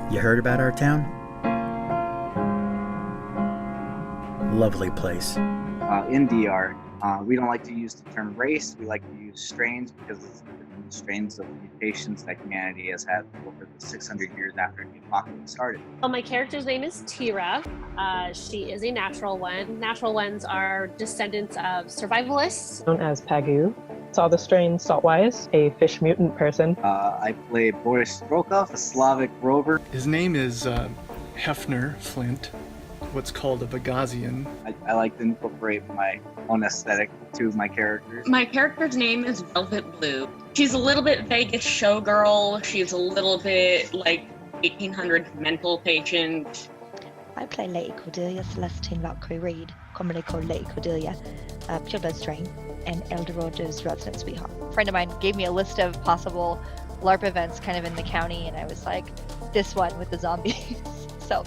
You heard about our town? Lovely place. In DR, we don't like to use the term race. We like to use strains because it's the different strains of mutations that humanity has had over the 600 years after the apocalypse started. Well, my character's name is Tira. She is a natural one. Natural ones are descendants of survivalists. Known as Pagu. Saw the strain Saltwise, a fish mutant person. I play Boris Strokov, a Slavic rover. His name is Hefner Flint, what's called a Vagazian. I like to incorporate my own aesthetic to my characters. My character's name is Velvet Blue. She's a little bit Vegas showgirl. She's a little bit like 1800 mental patient. I play Lady Cordelia Celestine Valkyrie Reed, commonly called Lady Cordelia, pureblood strain, and Eldorado's resident sweetheart. A friend of mine gave me a list of possible LARP events kind of in the county, and I was like, this one with the zombies. So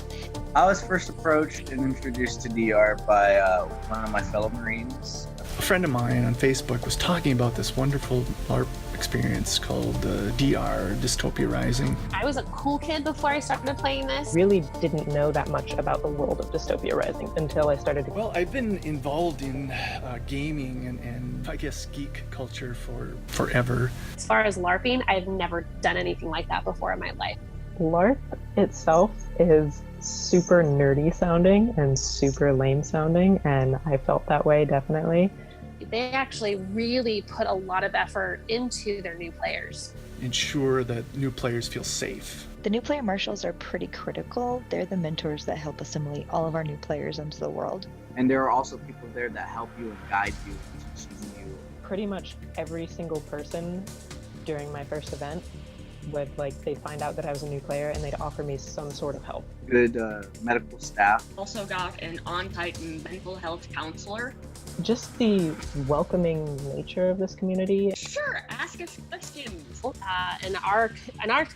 I was first approached and introduced to DR by one of my fellow Marines. A friend of mine on Facebook was talking about this wonderful LARP experience called DR, Dystopia Rising. I was a cool kid before I started playing this. Really didn't know that much about the world of Dystopia Rising until I started. Well, I've been involved in gaming and I guess geek culture for forever. As far as LARPing, I've never done anything like that before in my life. LARP itself is super nerdy sounding and super lame sounding, and I felt that way definitely. They actually really put a lot of effort into their new players. Ensure that new players feel safe. The new player marshals are pretty critical. They're the mentors that help assimilate all of our new players into the world. And there are also people there that help you and guide you and teach you. Pretty much every single person during my first event would they find out that I was a new player and they'd offer me some sort of help. Good medical staff. Also got an on-Titan mental health counselor. Just the welcoming nature of this community. Sure, ask us questions. In our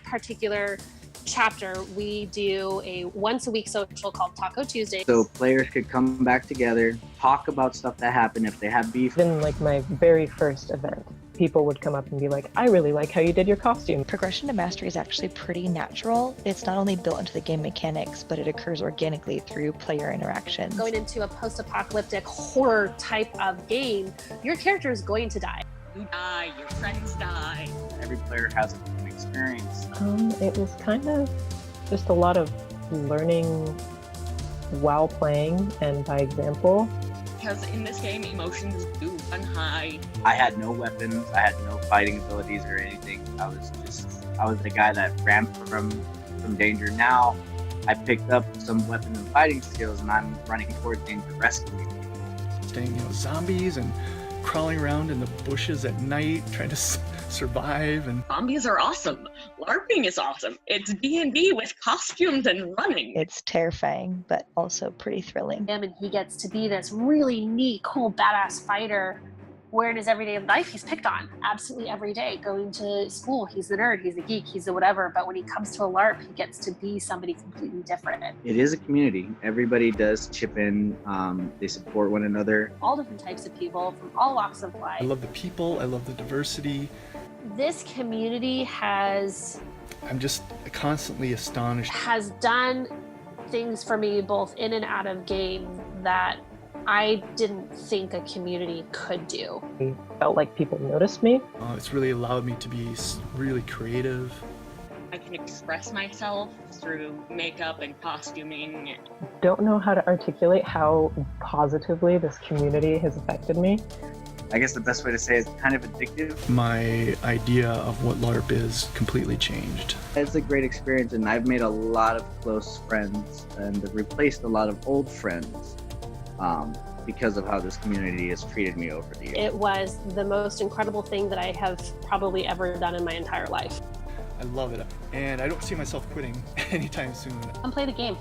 particular chapter, we do a once-a-week social called Taco Tuesday. So players could come back together, talk about stuff that happened if they have beef. Even my very first event, people would come up and be like, I really like how you did your costume. Progression to mastery is actually pretty natural. It's not only built into the game mechanics, but it occurs organically through player interactions. Going into a post-apocalyptic horror type of game, your character is going to die. You die, your friends die. Every player has a different experience. It was kind of just a lot of learning while playing and by example. Because in this game, emotions do run high. I had no weapons, I had no fighting abilities or anything. I was the guy that ran from danger. Now I picked up some weapon and fighting skills and I'm running towards danger, rescuing people. Staying, zombies and crawling around in the bushes at night, trying to survive. And Zombies are awesome. LARPing is awesome. It's D&D with costumes and running. It's terrifying, but also pretty thrilling. And he gets to be this really neat, cool, badass fighter, where in his everyday life he's picked on absolutely every day. Going to school, he's the nerd, he's the geek, he's the whatever, but when he comes to a LARP, he gets to be somebody completely different. It is a community. Everybody does chip in, they support one another. All different types of people from all walks of life. I love the people, I love the diversity. This community has constantly astonished. Has done things for me both in and out of game that I didn't think a community could do. I felt like people noticed me. It's really allowed me to be really creative. I can express myself through makeup and costuming. Don't know how to articulate how positively this community has affected me. I guess the best way to say it's kind of addictive. My idea of what LARP is completely changed. It's a great experience and I've made a lot of close friends and replaced a lot of old friends because of how this community has treated me over the years. It was the most incredible thing that I have probably ever done in my entire life. I love it, and I don't see myself quitting anytime soon. Come play the game.